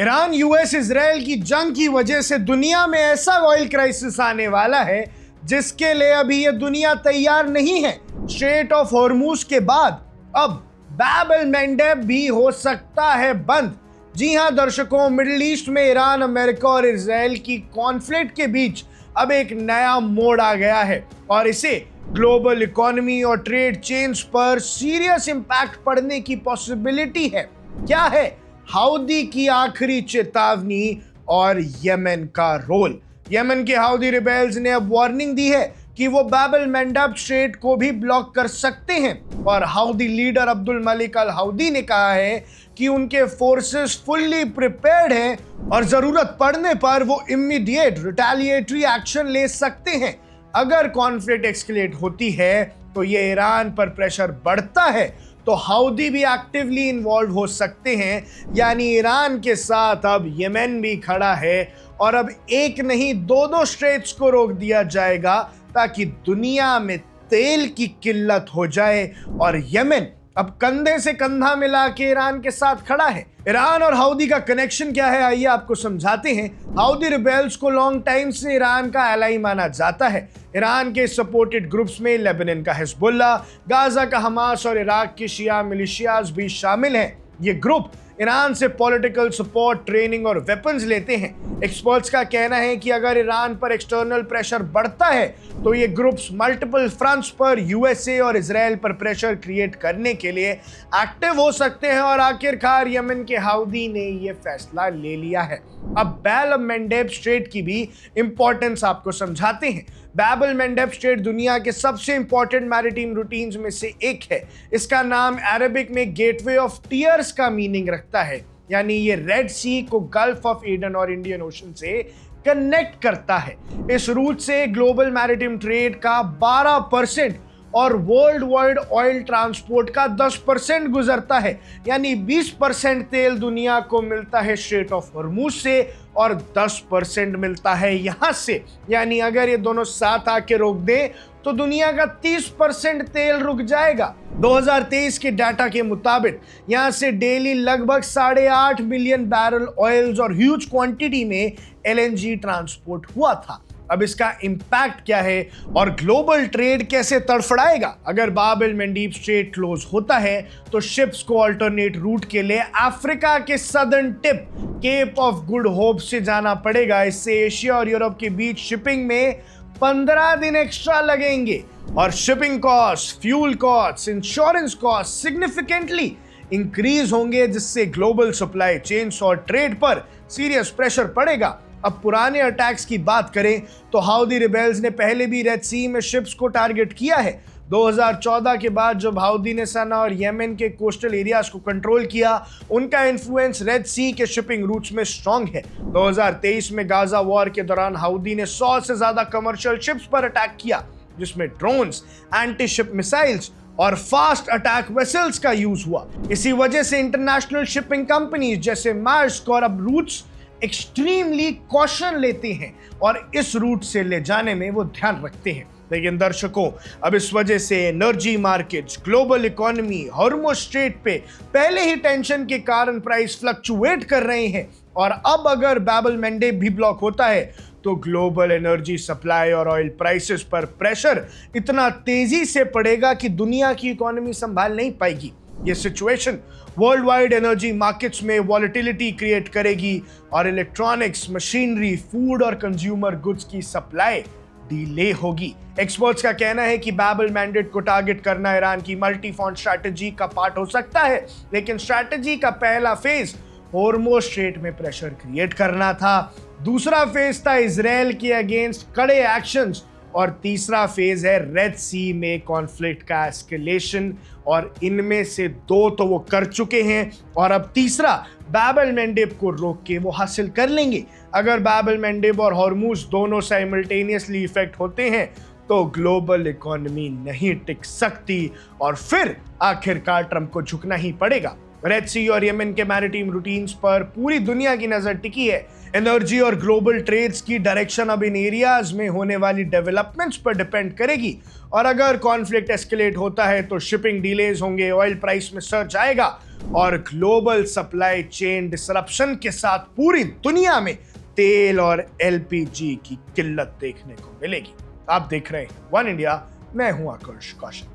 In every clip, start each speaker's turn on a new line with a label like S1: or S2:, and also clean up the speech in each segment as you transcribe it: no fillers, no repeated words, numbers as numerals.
S1: Iran US Israel की जंग की वजह से दुनिया में ऐसा ऑयल क्राइसिस आने वाला है जिसके लिए अभी ये दुनिया तैयार नहीं है। स्ट्रेट ऑफ हॉर्मूज के बाद अब बाब एल मंडेब भी हो सकता है बंद। जी हां दर्शकों, मिडिल ईस्ट में ईरान, अमेरिका और इजराइल की कॉन्फ्लिक्ट के बीच अब एक नया मोड़ आ गया है और इसे ग्लोबल इकोनॉमी और ट्रेड चेन्स पर सीरियस इंपैक्ट पड़ने की पॉसिबिलिटी है। क्या है हाउदी की आखिरी चेतावनी और यमन का रोल? यमन के हाउदी रिबेल्स ने अब वार्निंग दी है कि वो बाब एल मंडेब स्ट्रेट को भी ब्लॉक कर सकते हैं और हाउदी लीडर अब्दुल मलिक अल हाउदी ने कहा है कि उनके फोर्सेस फुल्ली प्रिपेयर्ड हैं और जरूरत पड़ने पर वो इमीडिएट रिटेलिएटरी एक्शन ले सकते हैं। अगर कॉन्फ्लिक्ट एस्केलेट होती है तो ये ईरान पर प्रेशर बढ़ता है तो हाउदी भी एक्टिवली इन्वॉल्व हो सकते हैं। यानी ईरान के साथ अब यमन भी खड़ा है और अब एक नहीं दो स्ट्रेट्स को रोक दिया जाएगा ताकि दुनिया में तेल की किल्लत हो जाए और यमन अब कंधे से कंधा मिला के ईरान के साथ खड़ा है। ईरान और हाउदी का कनेक्शन क्या है, आइए आपको समझाते हैं। हाउदी रिबेल्स को लॉन्ग टाइम से ईरान का एलाई माना जाता है। ईरान के सपोर्टेड ग्रुप्स में लेबनान का हिजबुल्लाह, गाजा का हमास और इराक के शिया मिलिशियाज भी शामिल हैं। ये ग्रुप ईरान से पॉलिटिकल सपोर्ट, ट्रेनिंग और वेपन्स लेते हैं। एक्सपर्ट्स का कहना है कि अगर ईरान पर एक्सटर्नल प्रेशर बढ़ता है तो ये ग्रुप्स मल्टीपल फ्रंट्स पर यूएसए और इजराइल पर प्रेशर क्रिएट करने के लिए एक्टिव हो सकते हैं और आखिरकार यमन के हाउदी ने ये फैसला ले लिया है। अब बाब एल मंडेब स्ट्रेट की भी इंपॉर्टेंस आपको समझाते हैं। बाब एल मंडेब स्ट्रेट दुनिया के सबसे इंपॉर्टेंट मैरिटाइम रूटीन्स में से एक है। इसका नाम अरबिक में गेटवे ऑफ टीयर्स का मीनिंग रखता है, यानी ये रेड सी को गल्फ ऑफ एडन और इंडियन ओशन से कनेक्ट करता है। इस रूट से ग्लोबल मैरिटाइम ट्रेड का 12% और वर्ल्ड वाइड ऑयल ट्रांसपोर्ट का 10% गुजरता है। यानी 20% तेल दुनिया को मिलता है स्ट्रेट ऑफ हॉर्मूज से और 10% मिलता है यहां से। यानी अगर ये दोनों साथ आके रोक दें तो दुनिया का 30% तेल रुक जाएगा। 2023 के डाटा के मुताबिक यहां से डेली लगभग 8.5 मिलियन बैरल ऑयल्स और ह्यूज क्वांटिटी में एलएनजी ट्रांसपोर्ट हुआ था। अब इसका इंपैक्ट क्या है और ग्लोबल ट्रेड कैसे तड़फड़ाएगा? अगर बाब एल मंडेब स्ट्रेट क्लोज होता है तो शिप्स को अल्टरनेट रूट के लिए अफ्रीका के southern tip Cape of Good Hope से जाना पड़ेगा। इससे एशिया और यूरोप के बीच शिपिंग में 15 दिन एक्स्ट्रा लगेंगे और shipping cost, fuel cost, insurance cost significantly increase होंगे, जिससे ग्लोबल सप्लाई चेन्स और ट्रेड पर सीरियस प्रेशर पड़ेगा। अब पुराने अटैक्स की बात करें तो हाउदी रिबेल्स ने पहले भी रेड सी में शिप्स को टारगेट किया है। 2014 के बाद जब हाउदी ने सना और यमन के कोस्टल एरियाज को कंट्रोल किया, उनका इन्फ्लुएंस रेड सी के शिपिंग रूट्स में स्ट्रांग है। 2023 में गाजा वॉर के दौरान हाउदी ने 100 से ज्यादा कमर्शियल शिप्स पर अटैक किया, जिसमें ड्रोन्स, एंटी शिप मिसाइल्स और फास्ट अटैक वेसल्स का यूज हुआ। इसी वजह से इंटरनेशनल शिपिंग कंपनीज जैसे मार्स्क और अब रूट्स एक्सट्रीमली कॉशन लेते हैं और इस रूट से ले जाने में वो ध्यान रखते हैं। लेकिन दर्शकों, अब इस वजह से energy markets, global economy, Hormoz straight पे पहले ही टेंशन के कारण प्राइस फ्लक्चुएट कर रहे हैं और अब अगर बाब एल मंडेब भी ब्लॉक होता है तो ग्लोबल एनर्जी सप्लाई और ऑयल प्राइसेस पर प्रेशर इतना तेजी से पड़ेगा कि दुनिया की इकोनॉमी संभाल नहीं पाएगी। ये situation world wide energy markets में वॉलेटिलिटी क्रिएट करेगी और इलेक्ट्रॉनिक्स, मशीनरी, फूड और कंज्यूमर गुड्स की सप्लाई डिले होगी। एक्सपर्ट्स का कहना है कि बाब एल मंडेब को टारगेट करना ईरान की मल्टी फ्रंट स्ट्रैटेजी का पार्ट हो सकता है, लेकिन स्ट्रैटेजी का पहला फेज हॉर्मोज स्ट्रेट में प्रेशर क्रिएट करना था, दूसरा फेज था इजराइल के अगेंस्ट कड़े एक्शंस और तीसरा फेज है रेड सी में कॉन्फ्लिक्ट का एस्केलेशन और इनमें से 2 तो वो कर चुके हैं और अब तीसरा बाब एल मंडेब को रोक के वो हासिल कर लेंगे। अगर बाब एल मंडेब और हॉर्मूज दोनों साइमल्टेनियसली इफेक्ट होते हैं तो ग्लोबल इकोनॉमी नहीं टिक सकती और फिर आखिरकार ट्रंप को झुकना ही पड़ेगा। रेड सी और यमन के मैरिटाइम रूटीन्स पर पूरी दुनिया की नजर टिकी है। एनर्जी और ग्लोबल ट्रेड्स की डायरेक्शन अब इन एरियाज में होने वाली डेवलपमेंट्स पर डिपेंड करेगी और अगर कॉन्फ्लिक्ट एस्केलेट होता है तो शिपिंग डिलेज होंगे, ऑयल प्राइस में सर्च आएगा और ग्लोबल सप्लाई चेन डिसरप्शन के साथ पूरी दुनिया में तेल और एलपीजी की किल्लत देखने को मिलेगी। आप देख रहे हैं वन इंडिया, मैं हूं आकर्ष Kaushik.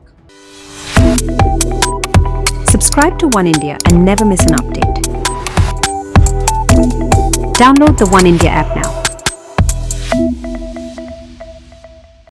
S2: Subscribe to One India and never miss an update. Download the One India app now.